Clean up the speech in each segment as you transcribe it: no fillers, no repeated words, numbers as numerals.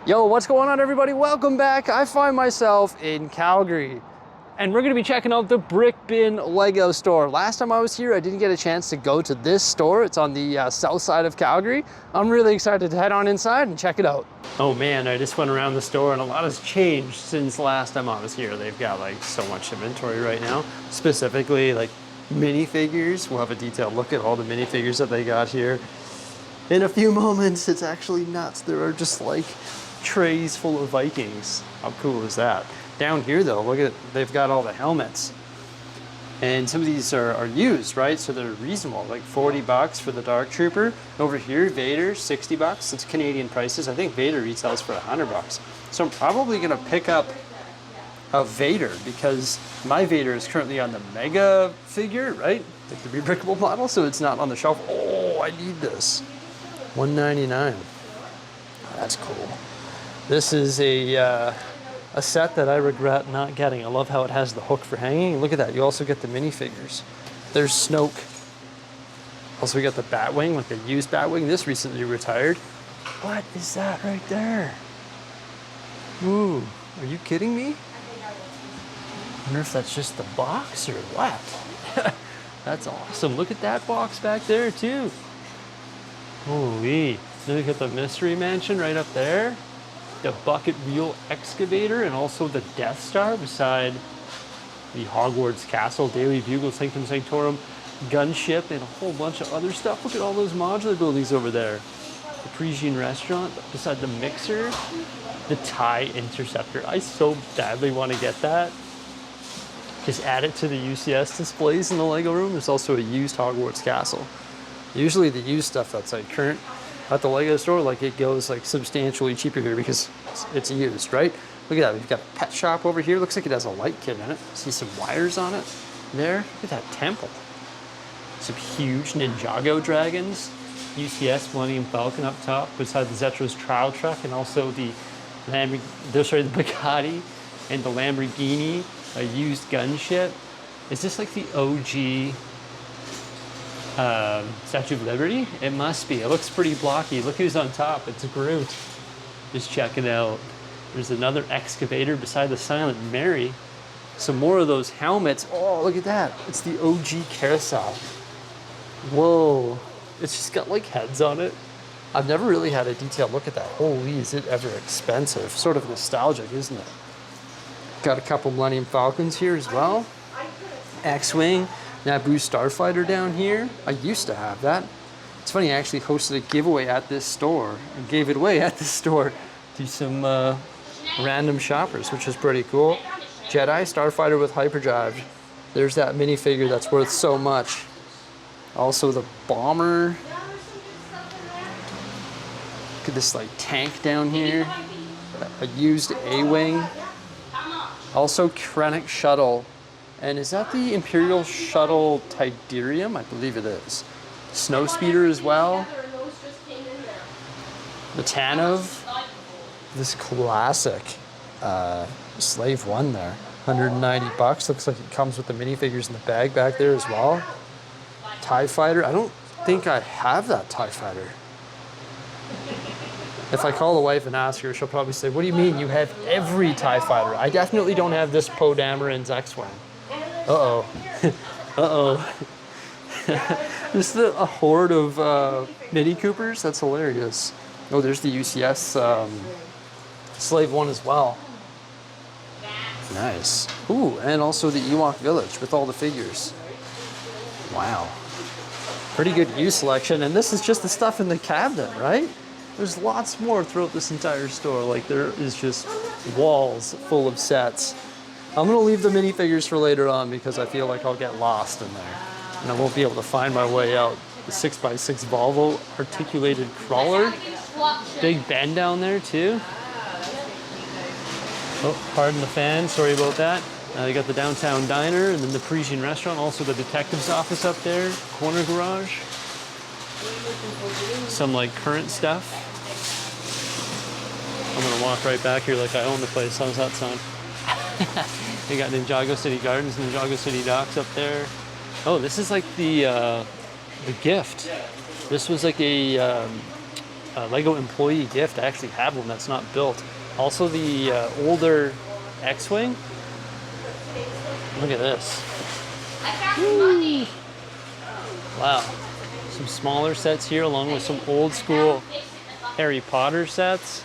Yo, what's going on, everybody? Welcome back. I find myself in Calgary and we're gonna be checking out the Brick Bin Lego store. Last time I was here, I didn't get a chance to go to this store. It's on the south side of Calgary. I'm really excited to head on inside and check it out. Oh man, I just went around the store and a lot has changed since last time I was here. They've got like so much inventory right now, specifically like minifigures. We'll have a detailed look at all the minifigures that they got here. In a few moments, it's actually nuts. There are just like trays full of Vikings. How cool is that? Down here though, look at it. They've got all the helmets. And some of these are used, right? So they're reasonable, like 40 bucks for the Dark Trooper. Over here, Vader, 60 bucks. It's Canadian prices. I think Vader retails for 100 bucks. So I'm probably gonna pick up a Vader because my Vader is currently on the Mega figure, right? Like the rebrickable model, so it's not on the shelf. Oh, I need this. $199. That's cool. This is a set that I regret not getting. I love how it has the hook for hanging. Look at that. You also get the minifigures. There's Snoke. Also, we got the Batwing, like the used Batwing. This recently retired. What is that right there? Ooh, are you kidding me? I wonder if that's just the box or what. That's awesome. Look at that box back there too. Holy. Then we got the Mystery Mansion right up there. The bucket wheel excavator and also the Death Star beside the Hogwarts Castle, Daily Bugle, Sanctum Sanctorum, gunship, and a whole bunch of other stuff. Look at all those modular buildings over there. The Parisian restaurant beside the mixer, the TIE Interceptor. I so badly want to get that. Just add it to the UCS displays in the Lego room. There's also a used Hogwarts Castle. Usually the used stuff that's like current at the Lego store, like it goes like substantially cheaper here because it's used, right? Look at that, we've got a pet shop over here. Looks like it has a light kit in it. See some wires on it there. Look at that temple. Some huge Ninjago dragons. UCS Millennium Falcon up top beside the Zetro's trial truck, and also the Bugatti and the Lamborghini, a used gunship. Is this like the OG Statue of Liberty? It must be. It looks pretty blocky. Look who's on top. It's Groot. Just check it out. There's another excavator beside the Silent Mary. Some more of those helmets. Oh, look at that. It's the OG carousel. Whoa. It's just got like heads on it. I've never really had a detailed look at that. Holy, is it ever expensive? Sort of nostalgic, isn't it? Got a couple Millennium Falcons here as well. X-Wing. Naboo Starfighter down here. I used to have that. It's funny, I actually hosted a giveaway at this store and gave it away at this store to some random shoppers, which is pretty cool. Jedi Starfighter with hyperdrive. There's that minifigure that's worth so much. Also the bomber. Look at this like tank down here. A used A-Wing. Also Krennic Shuttle. And is that the Imperial Shuttle Tidarium? I believe it is. Snowspeeder as well. The Tanov. This classic Slave One there. 190 bucks. Looks like it comes with the minifigures in the bag back there as well. TIE Fighter. I don't think I have that TIE Fighter. If I call the wife and ask her, she'll probably say, what do you mean you have every TIE Fighter? I definitely don't have this Poe Dameron's X-Wing. Uh-oh. Uh-oh. Just a horde of Mini Coopers. That's hilarious. Oh, there's the UCS Slave One as well. Nice. Ooh, and also the Ewok Village with all the figures. Wow. Pretty good used selection. And this is just the stuff in the cabinet, right? There's lots more throughout this entire store. Like there is just walls full of sets. I'm gonna leave the minifigures for later on because I feel like I'll get lost in there and I won't be able to find my way out. The 6x6 Volvo articulated crawler. Big Ben down there too. Oh, pardon the fan, sorry about that. You got the downtown diner and then the Parisian restaurant, also the detective's office up there, corner garage. Some like current stuff. I'm gonna walk right back here like I own the place. How's that sound? We got Ninjago City Gardens, Ninjago City Docks up there. Oh, this is like the gift. This was like a Lego employee gift. I actually have one that's not built. Also the older X-Wing. Look at this. Woo. Wow. Some smaller sets here along with some old school Harry Potter sets.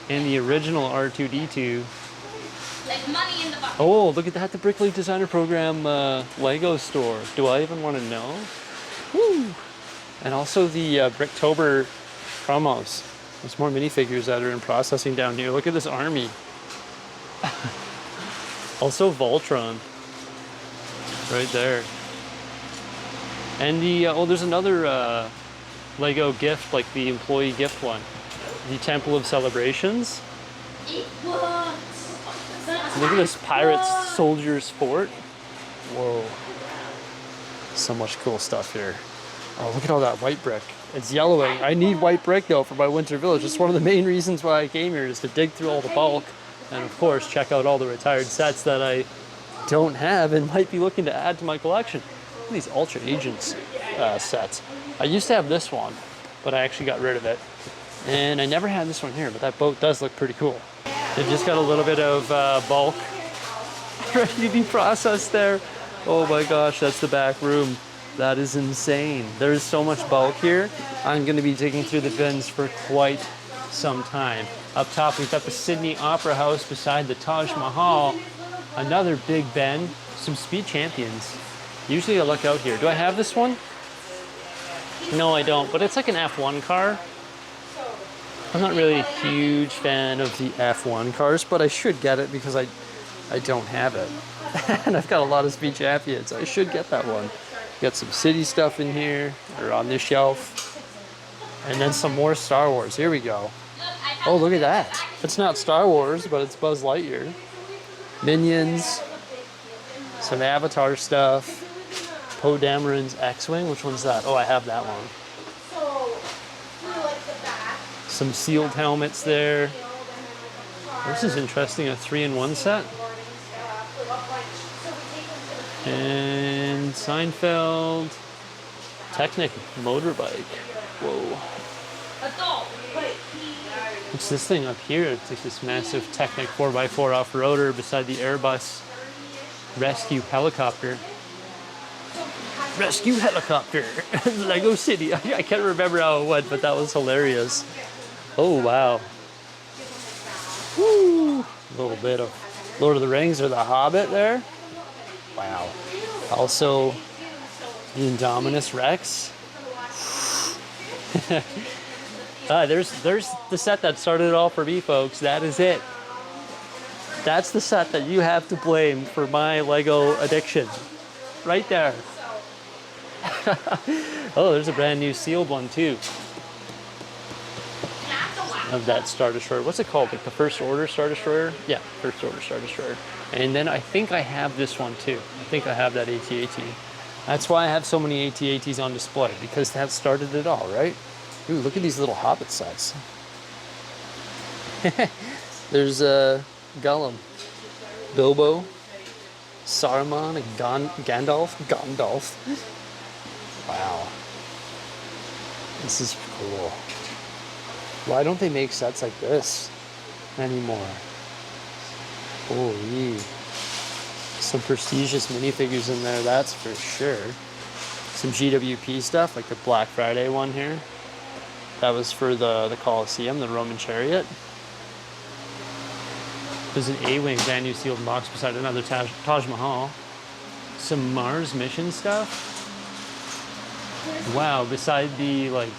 And the original R2-D2. Like money in the bucket. Oh, look at that, the Bricksie Designer Program Lego store. Do I even want to know? Woo. And also the Bricktober promos. There's more minifigures that are in processing down here. Look at this army. Also Voltron. Right there. And the, oh, there's another Lego gift, like the employee gift one. The Temple of Celebrations. Look at this Pirates Soldiers Fort. Whoa. So much cool stuff here. Oh, look at all that white brick. It's yellowing. I need white brick though for my winter village. It's one of the main reasons why I came here, is to dig through all the bulk and of course check out all the retired sets that I don't have and might be looking to add to my collection. Look at these Ultra Agents sets. I used to have this one, but I actually got rid of it. And I never had this one here, but that boat does look pretty cool. They've just got a little bit of bulk ready to be processed there. Oh my gosh, that's the back room. That is insane. There's so much bulk here. I'm gonna be digging through the bins for quite some time. Up top, we've got the Sydney Opera House beside the Taj Mahal. Another big bin, some Speed Champions. Usually I look out here. Do I have this one? No, I don't, but it's like an F1 car. I'm not really a huge fan of the F1 cars, but I should get it because I don't have it. And I've got a lot of Speed Champions. I should get that one. Got some city stuff in here, or on this shelf. And then some more Star Wars. Here we go. Oh, look at that. It's not Star Wars, but it's Buzz Lightyear. Minions. Some Avatar stuff. Poe Dameron's X-Wing. Which one's that? Oh, I have that one. Some sealed helmets there. This is interesting, a 3-in-1 set. And Seinfeld Technic motorbike. Whoa. What's this thing up here? It's like this massive Technic 4x4 off-roader beside the Airbus rescue helicopter. Rescue helicopter, Lego City. I can't remember how it went, but that was hilarious. Oh, wow. Woo. A little bit of Lord of the Rings or The Hobbit there. Wow. Also, the Indominus Rex. There's the set that started it all for me, folks. That is it. That's the set that you have to blame for my Lego addiction. Right there. Oh, there's a brand new sealed one too. Of that Star Destroyer. What's it called? Like the First Order Star Destroyer? Yeah, First Order Star Destroyer. And then I think I have this one too. I think I have that AT-AT. That's why I have so many AT-ATs on display, because that started it all, right? Ooh, look at these little Hobbit sets. There's Gollum, Bilbo, Saruman, and Gandalf. Wow. This is cool. Why don't they make sets like this anymore? Holy. Some prestigious minifigures in there, that's for sure. Some GWP stuff, like the Black Friday one here. That was for the Colosseum, the Roman chariot. There's an A-Wing brand new sealed box beside another Taj Mahal. Some Mars mission stuff. Wow, beside the like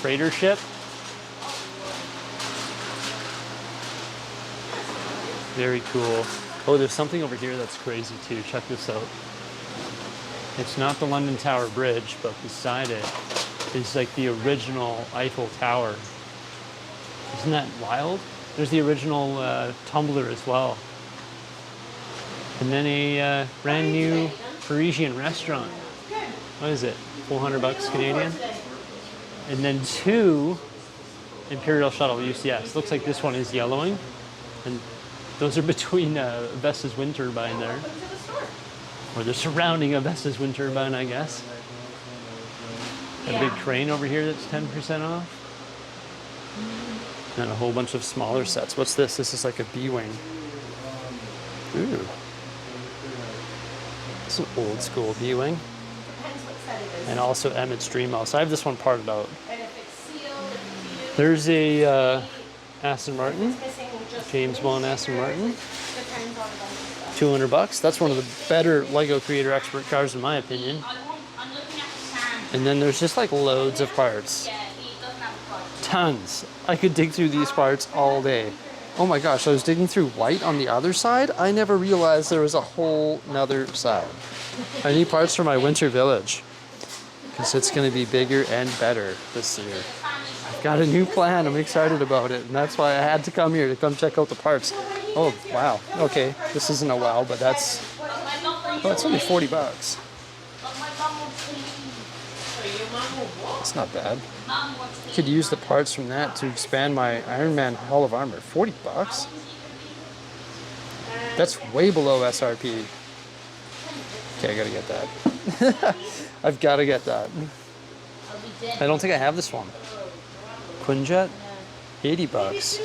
freighter ship. Very cool. Oh, there's something over here that's crazy too. Check this out. It's not the London Tower Bridge, but beside it is like the original Eiffel Tower. Isn't that wild? There's the original tumbler as well. And then a brand new Parisian restaurant. What is it? 400 bucks Canadian? And then 2 Imperial Shuttle UCS. Looks like this one is yellowing. And those are between Vesta's wind turbine there. Or they're surrounding a Vesta's wind turbine, I guess. A big crane over here that's 10% off. And a whole bunch of smaller sets. What's this? This is like a B-wing. Ooh. It's an old school B-wing. Depends what set it is. And also Emmett's Dreamhouse. I have this one parted out. And if it's sealed, if it's There's a Aston Martin. missing just James Bond Aston Martin. depends on a bunch of stuff. $200. That's one of the better Lego Creator Expert cars in my opinion. I'm looking at the sand. And then there's just like loads of parts. Yeah, he doesn't have a plug. Tons. I could dig through these parts all day. Oh my gosh, I was digging through white on the other side. I never realized there was a whole nother side. I need parts for my winter village because it's going to be bigger and better this year. I've got a new plan. I'm excited about it. And that's why I had to come here to come check out the parts. Oh, wow. Okay, this isn't a wow, but that's, oh, it's only $40. It's not bad. I could use the parts from that to expand my Iron Man Hall of Armor. $40? That's way below SRP. Okay, I gotta get that. I've gotta get that. I don't think I have this one. Quinjet? $80.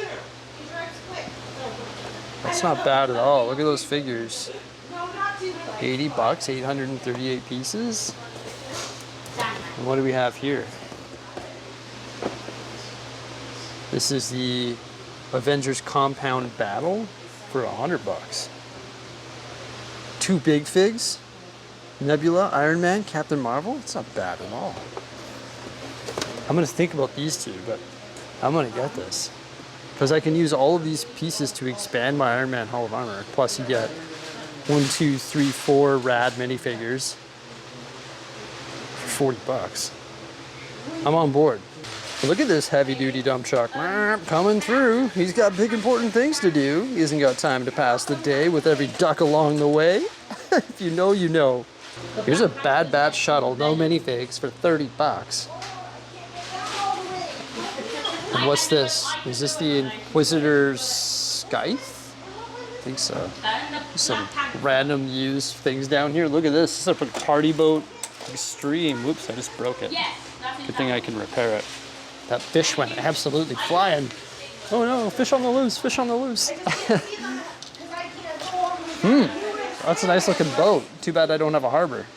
That's not bad at all. Look at those figures. $80, 838 pieces. And what do we have here? This is the Avengers Compound Battle for $100. 2 big figs. Nebula, Iron Man, Captain Marvel. It's not bad at all. I'm gonna think about these two, but I'm gonna get this. Because I can use all of these pieces to expand my Iron Man Hall of Armor. Plus you get 1, 2, 3, 4 rad minifigures for $40. I'm on board. But look at this heavy duty dump truck coming through. He's got big important things to do. He hasn't got time to pass the day with every duck along the way. If you know, you know. Here's a Bad Batch shuttle, no minifigs, for $30. And what's this? Is this the Inquisitor's Scythe? I think so. Some random used things down here. Look at this. This is a party boat extreme. Whoops, I just broke it. Good thing I can repair it. That fish went absolutely flying. Oh no, fish on the loose, fish on the loose. That's a nice looking boat. Too bad I don't have a harbor.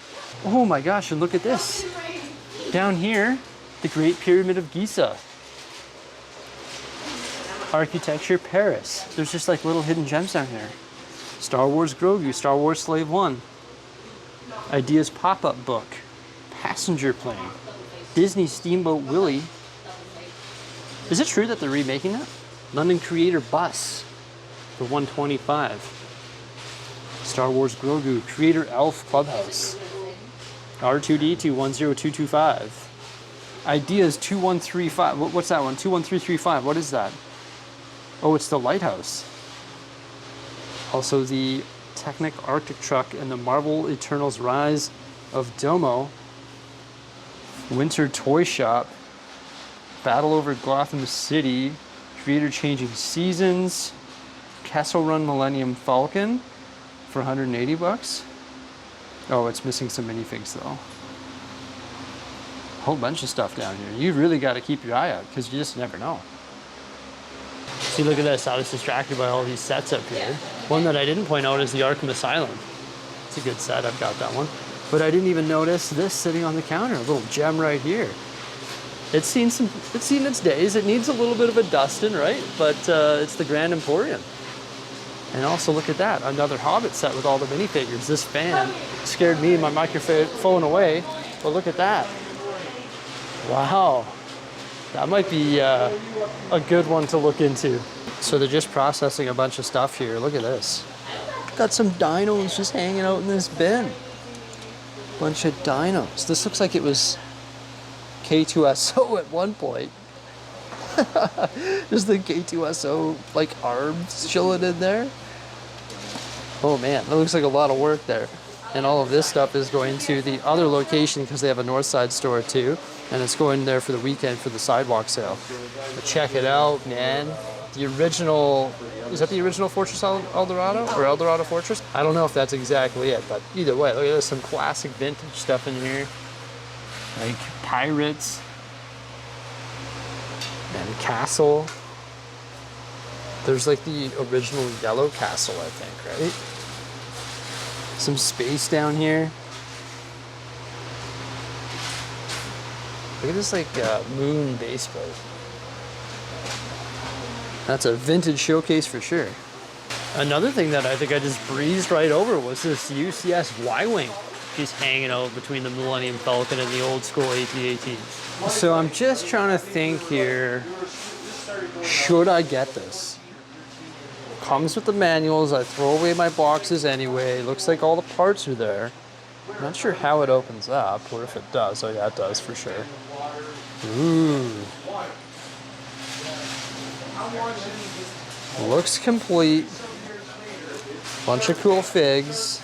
Oh my gosh, and look at this. Down here, the Great Pyramid of Giza. Architecture, Paris. There's just like little hidden gems down here. Star Wars Grogu, Star Wars Slave 1. Ideas pop-up book. Passenger plane. Disney Steamboat Willie. Is it true that they're remaking that? London Creator Bus for $125. Star Wars Grogu, Creator Elf Clubhouse. R2D2 10225. Ideas 2135. What's that one? 21335. What is that? Oh, it's the Lighthouse. Also the Technic Arctic Truck and the Marvel Eternals Rise of Domo. Winter Toy Shop. Battle over Gotham City. Creator Changing Seasons. Castle Run Millennium Falcon for $180. Oh, it's missing some minifigs though. A whole bunch of stuff down here. You really got to keep your eye out because you just never know. See, look at this. I was distracted by all these sets up here. One that I didn't point out is the Arkham Asylum. It's a good set. I've got that one. But I didn't even notice this sitting on the counter. A little gem right here. It's seen its days. It needs a little bit of a dusting, right? But it's the Grand Emporium. And also look at that, another Hobbit set with all the minifigures. This fan scared me and my microphone away, but look at that. Wow, that might be a good one to look into. So they're just processing a bunch of stuff here. Look at this. Got some dinos just hanging out in this bin. Bunch of dinos. This looks like it was K2SO at one point. Just the K2SO like arms chilling in there. Oh man, that looks like a lot of work there. And all of this stuff is going to the other location because they have a north side store too. And it's going there for the weekend for the sidewalk sale. But check it out, man. The original, is that the original Fortress Eldorado or Eldorado Fortress? I don't know if that's exactly it, but either way, look at this, some classic vintage stuff in here. Like pirates. And castle. There's like the original yellow castle, I think, right? Some space down here. Look at this like moon base boat. That's a vintage showcase for sure. Another thing that I think I just breezed right over was this UCS Y-Wing. She's hanging out between the Millennium Falcon and the old school AT-ATs. So I'm just trying to think here, should I get this? Comes with the manuals, I throw away my boxes anyway. Looks like all the parts are there. I'm not sure how it opens up, or if it does. Oh yeah, it does for sure. Ooh. Looks complete. Bunch of cool figs.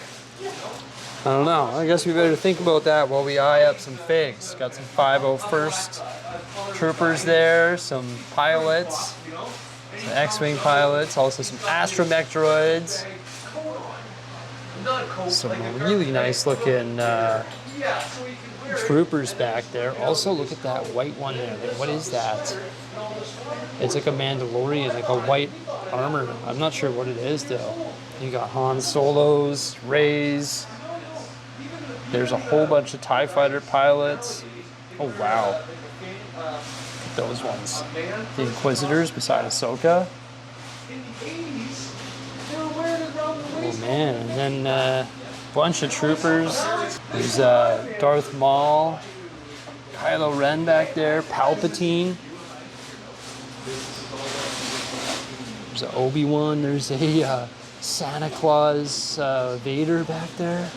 I don't know. I guess we better think about that while we eye up some figs. Got some 501st troopers there, some pilots, some X-Wing pilots, also some astromech droids. Some really nice looking troopers back there. Also, look at that white one there. Like, what is that? It's like a Mandalorian, like a white armor. I'm not sure what it is though. You got Han Solos, Reys. There's a whole bunch of TIE fighter pilots. Oh wow. Those ones. The Inquisitors beside Ahsoka. Oh man, and then a bunch of troopers. There's Darth Maul, Kylo Ren back there, Palpatine. There's an Obi-Wan, there's a Santa Claus Vader back there.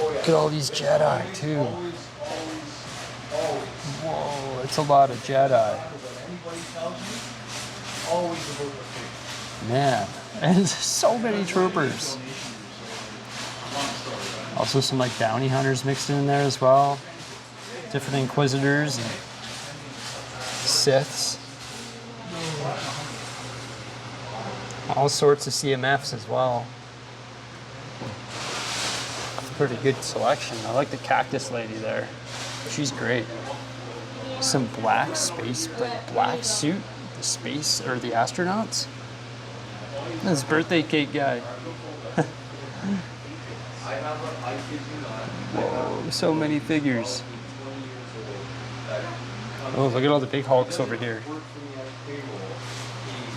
Look at all these Jedi too. Whoa, it's a lot of Jedi. Man, and there's so many troopers. Also some like bounty hunters mixed in there as well. Different Inquisitors and Siths. All sorts of CMFs as well. Pretty good selection. I like the cactus lady there. She's great. Some black space, like black suit, the space or the astronauts. This birthday cake guy. Whoa, so many figures. Oh, look at all the big Hulks over here.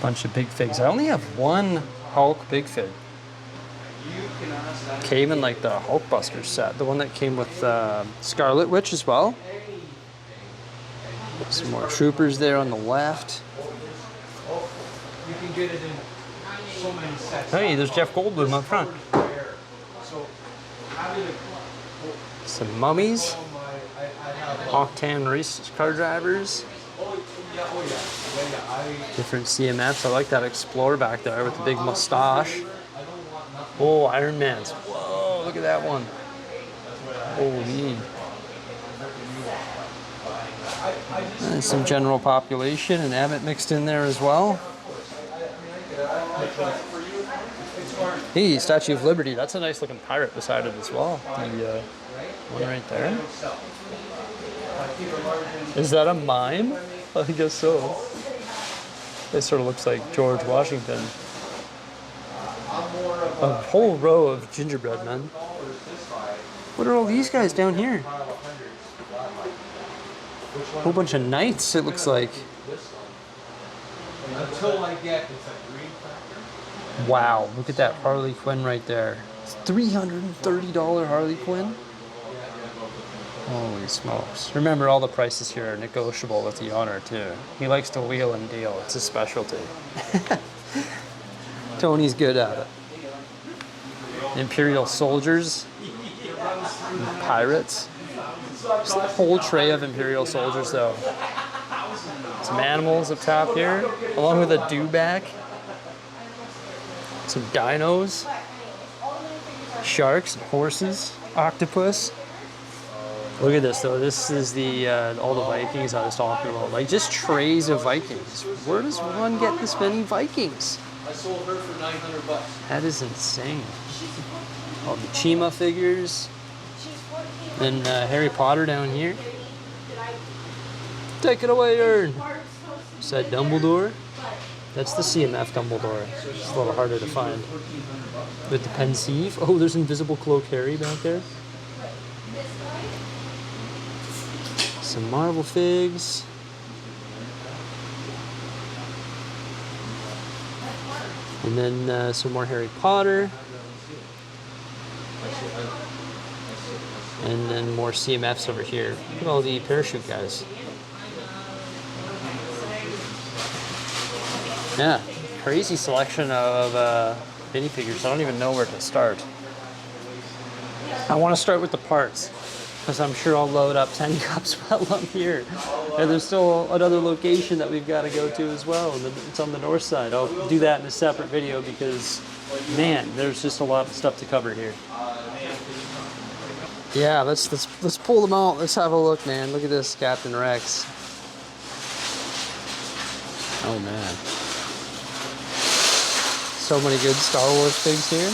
Bunch of big figs. I only have one Hulk big fig. Came in like the Hulkbuster set, the one that came with Scarlet Witch as well. Some more troopers there on the left. Hey, there's Jeff Goldblum up front. Some mummies. Octane race car drivers. Different CMFs. I like that Explorer back there with the big mustache. Oh, Iron Man's. Whoa, look at that one. Holy. And some general population and Abbott mixed in there as well. Hey, Statue of Liberty. That's a nice looking pirate beside it as well. The one right there. Is that a mime? I guess so. It sort of looks like George Washington. A whole row of gingerbread men. What are all these guys down here? A whole bunch of knights, it looks like. Wow, look at that Harley Quinn right there. It's $330 Harley Quinn. Holy smokes. Remember, all the prices here are negotiable with the owner too. He likes to wheel and deal. It's his specialty. Tony's good at it. Imperial soldiers, pirates. Just a whole tray of Imperial soldiers though. Some animals up top here, along with a dewback. Some dinos, sharks and horses, octopus. Look at this though. This is the all the Vikings I was talking about. Like just trays of Vikings. Where does one get this many Vikings? I sold her for $900. That is insane. All the Chima figures. Then Harry Potter down here. take it away, Ern. Is that Dumbledore? That's the CMF Dumbledore. It's a little harder to find. With the Pensieve. Oh, there's Invisible Cloak Harry back there. Some Marvel figs. And then some more Harry Potter. And then more CMFs over here. Look at all the parachute guys. Yeah, crazy selection of minifigures. I don't even know where to start. I want to start with the parts, because I'm sure I'll load up 10 cups while I'm here. And there's still another location that we've got to go to as well, and it's on the north side. I'll do that in a separate video because, man, there's just a lot of stuff to cover here. Yeah, let's pull them out. Let's have a look, man. Look at this Captain Rex. Oh man. So many good Star Wars things here.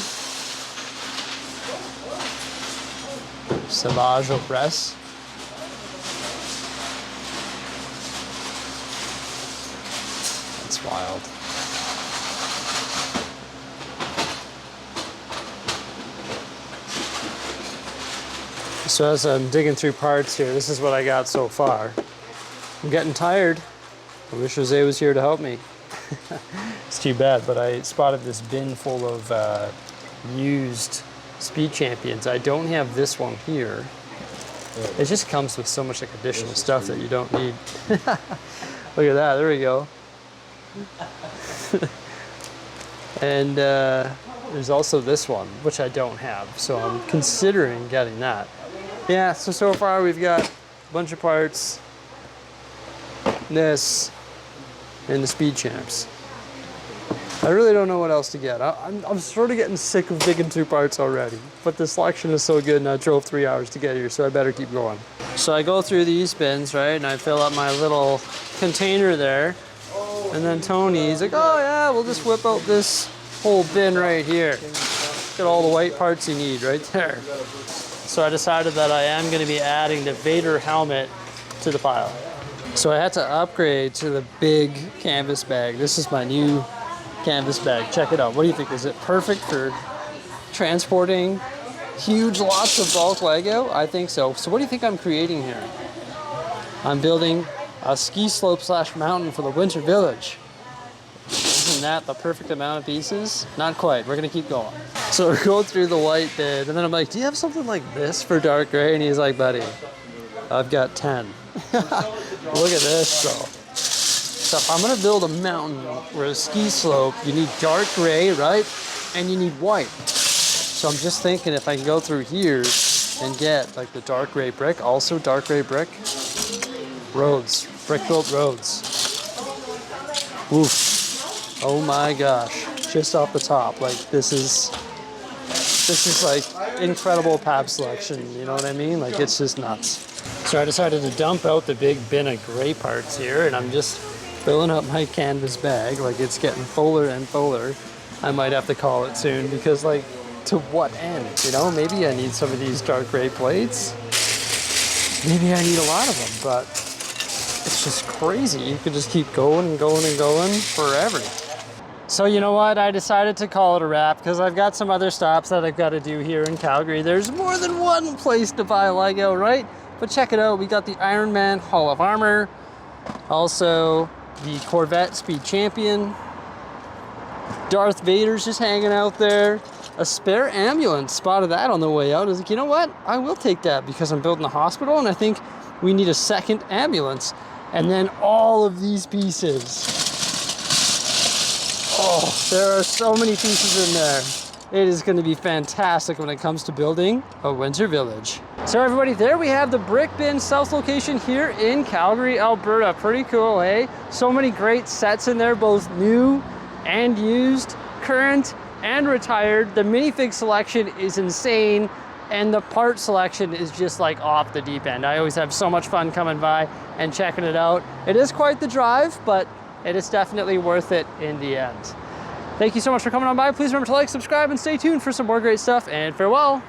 Savage Opress. That's wild. So as I'm digging through parts here, this is what I got so far. I'm getting tired. I wish Jose was here to help me. It's too bad, but I spotted this bin full of used Speed Champions. I don't have this one here. It just comes with so much like additional stuff that you don't need. Look at that, there we go. And there's also this one, which I don't have, so I'm considering getting that. Yeah, so far we've got a bunch of parts, this, and the Speed Champs. I really don't know what else to get. I'm sort of getting sick of digging through parts already, but the selection is so good and I drove 3 hours to get here, so I better keep going. So I go through these bins, right, and I fill up my little container there, and then Tony's like, oh yeah, we'll just whip out this whole bin right here. Get all the white parts you need right there. So I decided that I am going to be adding the Vader helmet to the pile. So I had to upgrade to the big canvas bag. This is my new canvas bag. Check it out. What do you think? Is it perfect for transporting huge lots of bulk Lego? I think so. So what do you think I'm creating here? I'm building a ski slope / mountain for the Winter Village. Isn't that the perfect amount of pieces? Not quite. We're going to keep going. So we're going through the white bin, and then I'm like, do you have something like this for dark gray? And he's like, buddy, I've got 10. Look at this, though. So if I'm going to build a mountain or a ski slope, you need dark gray, right? And you need white. So I'm just thinking if I can go through here and get like the dark gray brick, also dark gray brick. Roads, brick-built roads. Oof. Oh my gosh. Just off the top, like this is like incredible pab selection, you know what I mean? Like it's just nuts. So I decided to dump out the big bin of gray parts here, and I'm just filling up my canvas bag. Like it's getting fuller and fuller. I might have to call it soon because like to what end? You know, maybe I need some of these dark gray plates. Maybe I need a lot of them, but it's just crazy. You could just keep going and going and going forever. So you know what? I decided to call it a wrap because I've got some other stops that I've got to do here in Calgary. There's more than one place to buy Lego, right? But check it out. We got the Iron Man Hall of Armor. Also, the Corvette Speed Champion. Darth Vader's just hanging out there. A spare ambulance. Spotted that on the way out. I was like, you know what? I will take that because I'm building a hospital and I think we need a second ambulance. And then all of these pieces. Oh, there are so many pieces in there. It is going to be fantastic when it comes to building a Winter Village. So everybody, there we have the Brick Bin South location here in Calgary, Alberta. Pretty cool, eh? So many great sets in there, both new and used, current and retired. The minifig selection is insane, and the part selection is just like off the deep end. I always have so much fun coming by and checking it out. It is quite the drive, but it is definitely worth it in the end. Thank you so much for coming on by. Please remember to like, subscribe, and stay tuned for some more great stuff, and farewell.